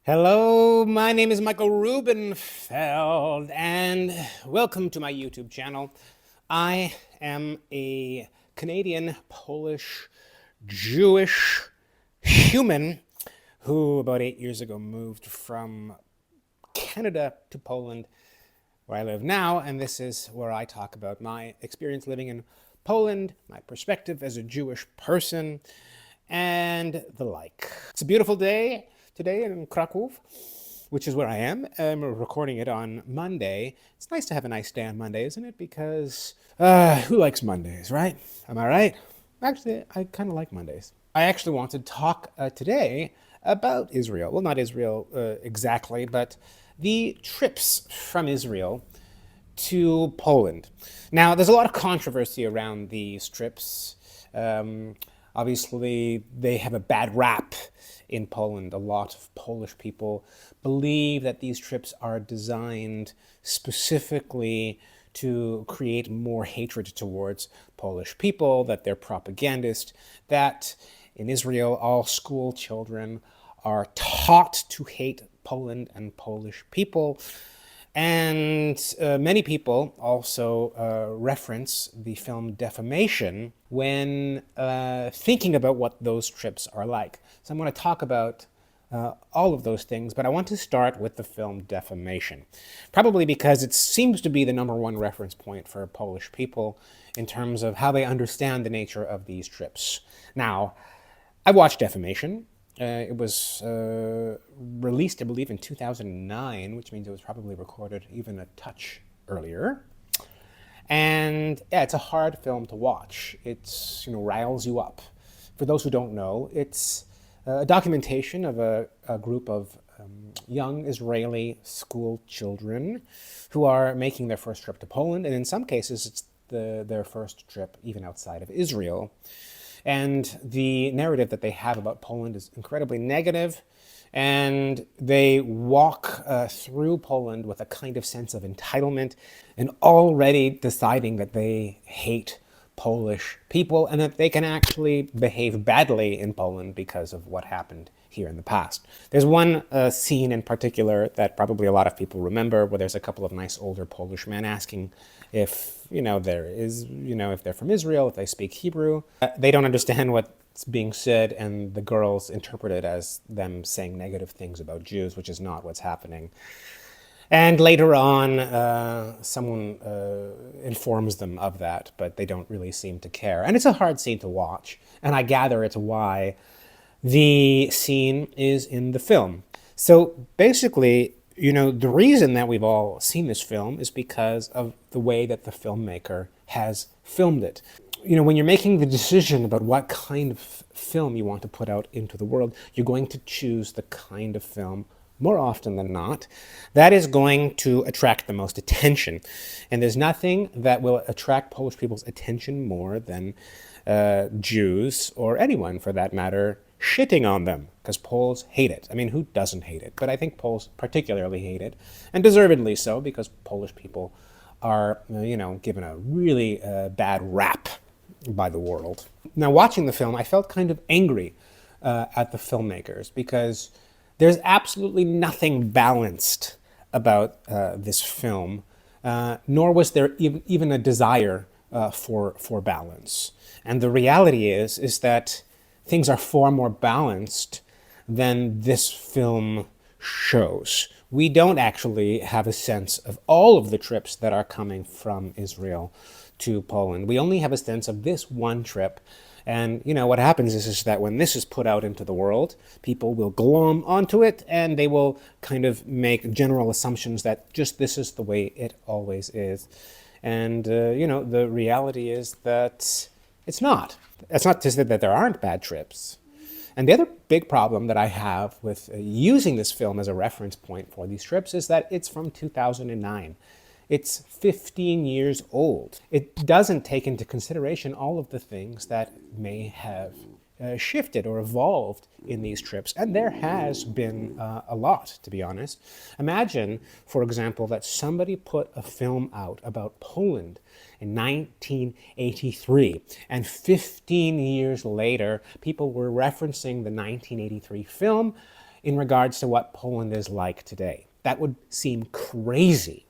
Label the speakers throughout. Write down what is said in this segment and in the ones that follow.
Speaker 1: Hello, my name is Michael Rubenfeld, and welcome to my YouTube channel. I am a Canadian, Polish, Jewish human who about 8 years ago moved from Canada to Poland, where I live now, and this is where I talk about my experience living in Poland, my perspective as a Jewish person, and the like. It's a beautiful day today in Krakow, which is where I am. I'm recording it on Monday. It's nice to have a nice day on Monday, isn't it? Because who likes Mondays, right? Am I right? Actually, I kind of like Mondays. I actually want to talk today about Israel. Well, not Israel exactly, but the trips from Israel to Poland. Now, there's a lot of controversy around these trips. Obviously, they have a bad rap in Poland. A lot of Polish people believe that these trips are designed specifically to create more hatred towards Polish people, that they're propagandist, that in Israel all school children are taught to hate Poland and Polish people. And many people also reference the film Defamation when thinking about what those trips are like. So I'm going to talk about all of those things, but I want to start with the film Defamation. Probably because it seems to be the #1 reference point for Polish people in terms of how they understand the nature of these trips. Now, I watched Defamation. It was released, I believe, in 2009, which means it was probably recorded even a touch earlier. And yeah, it's a hard film to watch. It's, riles you up. For those who don't know, it's a documentation of a group of young Israeli school children who are making their first trip to Poland, and in some cases, it's their first trip even outside of Israel. And the narrative that they have about Poland is incredibly negative, and they walk through Poland with a kind of sense of entitlement and already deciding that they hate Polish people and that they can actually behave badly in Poland because of what happened here in the past. There's one scene in particular that probably a lot of people remember, where there's a couple of nice older Polish men asking if if they're from Israel, if they speak Hebrew. They don't understand what's being said, and the girls interpret it as them saying negative things about Jews, which is not what's happening. And later on, someone informs them of that, but they don't really seem to care. And it's a hard scene to watch, and I gather it's why the scene is in the film. So basically, the reason that we've all seen this film is because of the way that the filmmaker has filmed it. When you're making the decision about what kind of film you want to put out into the world, you're going to choose the kind of film, more often than not, that is going to attract the most attention. And there's nothing that will attract Polish people's attention more than Jews, or anyone for that matter, shitting on them, because Poles hate it. I mean, who doesn't hate it? But I think Poles particularly hate it, and deservedly so, because Polish people are, given a really bad rap by the world. Now, watching the film, I felt kind of angry at the filmmakers, because there's absolutely nothing balanced about this film, nor was there even a desire for balance. And the reality is that things are far more balanced than this film shows. We don't actually have a sense of all of the trips that are coming from Israel to Poland. We only have a sense of this one trip. And, what happens is that when this is put out into the world, people will glom onto it, and they will kind of make general assumptions that just this is the way it always is. And, the reality is that it's not. That's not to say that there aren't bad trips. And the other big problem that I have with using this film as a reference point for these trips is that it's from 2009. It's 15 years old. It doesn't take into consideration all of the things that may have shifted or evolved in these trips. And there has been a lot, to be honest. Imagine, for example, that somebody put a film out about Poland in 1983, and 15 years later, people were referencing the 1983 film in regards to what Poland is like today. That would seem crazy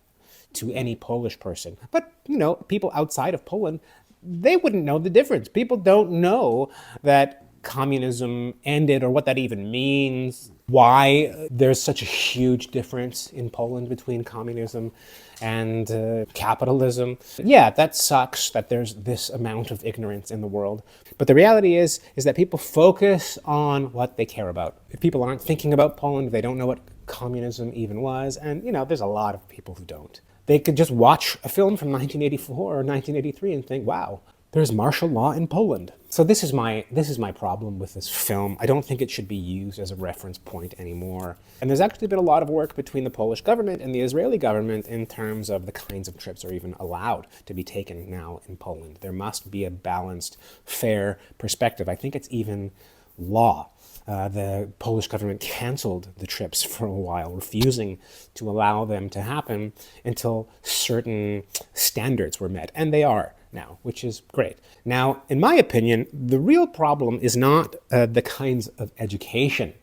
Speaker 1: to any Polish person. But, people outside of Poland, they wouldn't know the difference. People don't know that communism ended or what that even means, why there's such a huge difference in Poland between communism and capitalism. Yeah, that sucks that there's this amount of ignorance in the world. But the reality is that people focus on what they care about. If people aren't thinking about Poland, they don't know what communism even was. And, there's a lot of people who don't. They could just watch a film from 1984 or 1983 and think, wow, there's martial law in Poland. So this is my problem with this film. I don't think it should be used as a reference point anymore. And there's actually been a lot of work between the Polish government and the Israeli government in terms of the kinds of trips are even allowed to be taken now in Poland. There must be a balanced, fair perspective. I think it's even law. The Polish government canceled the trips for a while, refusing to allow them to happen until certain standards were met. And they are now, which is great. Now, in my opinion, the real problem is not the kinds of education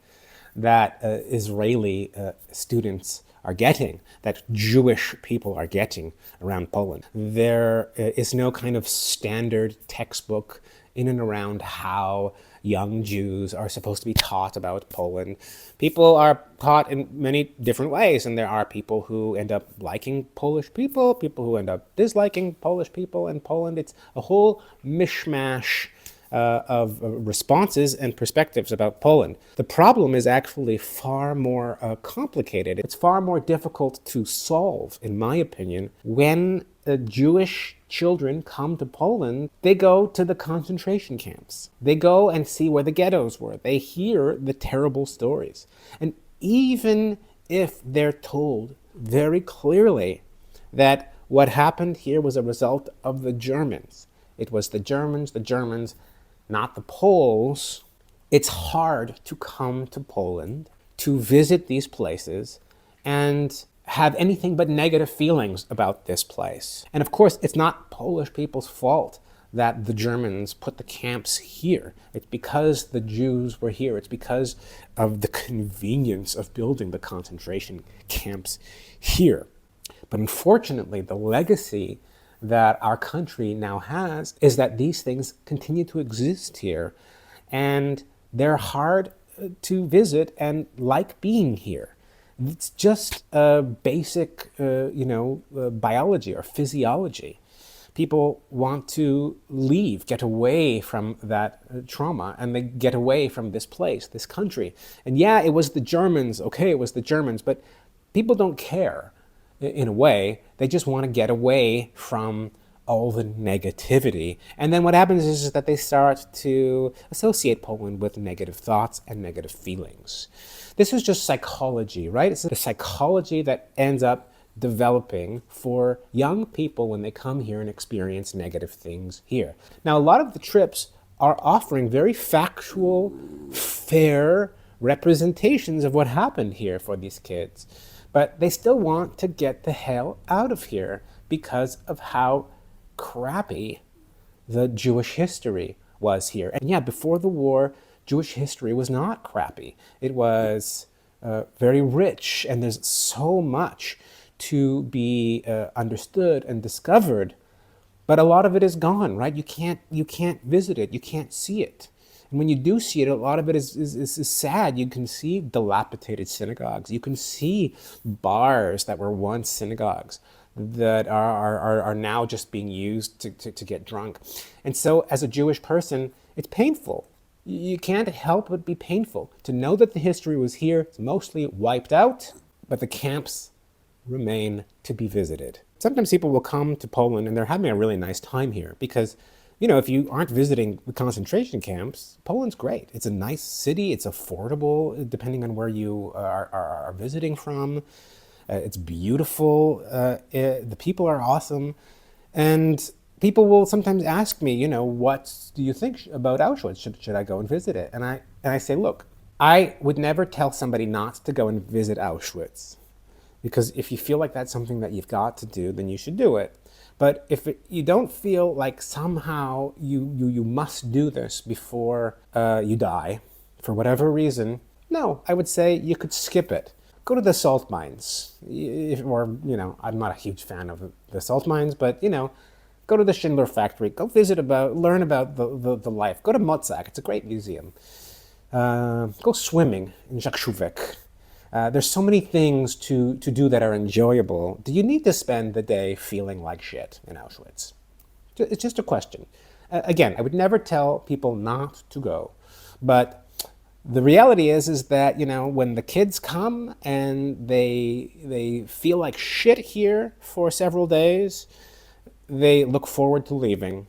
Speaker 1: that Israeli students are getting, that Jewish people are getting around Poland. There is no kind of standard textbook in and around how young Jews are supposed to be taught about Poland. People are taught in many different ways, and there are people who end up liking Polish people who end up disliking Polish people in Poland. It's a whole mishmash of responses and perspectives about Poland. The problem is actually far more complicated. It's far more difficult to solve, in my opinion, when Jewish children come to Poland. They go to the concentration camps. They go and see where the ghettos were. They hear the terrible stories. And even if they're told very clearly that what happened here was a result of the Germans, it was the Germans, not the Poles, it's hard to come to Poland, to visit these places, and have anything but negative feelings about this place. And of course, it's not Polish people's fault that the Germans put the camps here. It's because the Jews were here. It's because of the convenience of building the concentration camps here. But unfortunately, the legacy that our country now has is that these things continue to exist here, and they're hard to visit and like being here. It's just basic, biology or physiology. People want to leave, get away from that trauma, and they get away from this place, this country. And yeah, it was the Germans. Okay, it was the Germans, but people don't care. In a way, they just want to get away from all the negativity. And then what happens is that they start to associate Poland with negative thoughts and negative feelings. This is just psychology, right? It's the psychology that ends up developing for young people when they come here and experience negative things here. Now, a lot of the trips are offering very factual, fair representations of what happened here for these kids. But they still want to get the hell out of here because of how crappy the Jewish history was here. And yeah, before the war, Jewish history was not crappy. It was very rich, and there's so much to be understood and discovered. But a lot of it is gone, right? You can't visit it. You can't see it. And when you do see it, a lot of it is sad. You can see dilapidated synagogues. You can see bars that were once synagogues that are now just being used to get drunk. And so as a Jewish person, it's painful. You can't help but be painful to know that the history was here. It's mostly wiped out, but the camps remain to be visited. Sometimes people will come to Poland and they're having a really nice time here because if you aren't visiting the concentration camps, Poland's great. It's a nice city. It's affordable, depending on where you are visiting from. It's beautiful. The people are awesome. And people will sometimes ask me, what do you think about Auschwitz? Should I go and visit it? And I say, look, I would never tell somebody not to go and visit Auschwitz. Because if you feel like that's something that you've got to do, then you should do it. But if you don't feel like somehow you must do this before you die, for whatever reason, No, I would say you could skip it. Go to the salt mines, or I'm not a huge fan of the salt mines, but go to the Schindler factory. Go visit learn about the life. Go to Mozak. It's a great museum. Go swimming in Zakrzówek. There's so many things to do that are enjoyable. Do you need to spend the day feeling like shit in Auschwitz? It's just a question. Again, I would never tell people not to go, but the reality is that when the kids come and they feel like shit here for several days, they look forward to leaving,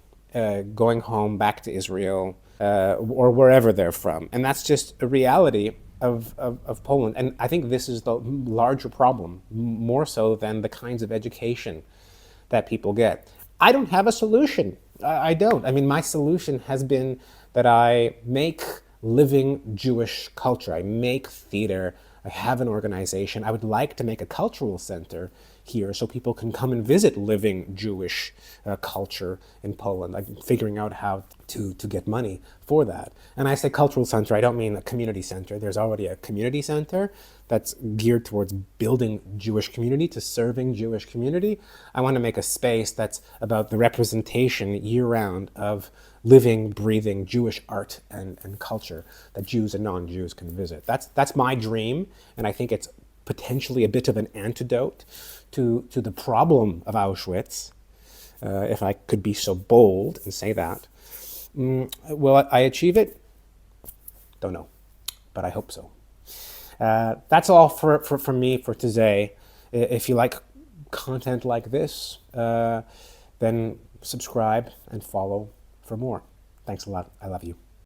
Speaker 1: going home back to Israel or wherever they're from, and that's just a reality of Poland. And I think this is the larger problem, more so than the kinds of education that people get. I don't have a solution. I don't. I mean, my solution has been that I make living Jewish culture. I make theater. I have an organization. I would like to make a cultural center here so people can come and visit living Jewish culture in Poland. I'm figuring out how to get money for that. And I say cultural center, I don't mean a community center. There's already a community center that's geared towards building Jewish community, to serving Jewish community. I want to make a space that's about the representation year-round of living, breathing Jewish art and culture that Jews and non-Jews can visit. That's my dream, and I think it's potentially a bit of an antidote to the problem of Auschwitz, if I could be so bold and say that. Will I achieve it? Don't know, but I hope so. That's all for me for today. If you like content like this, then subscribe and follow for more. Thanks a lot. I love you.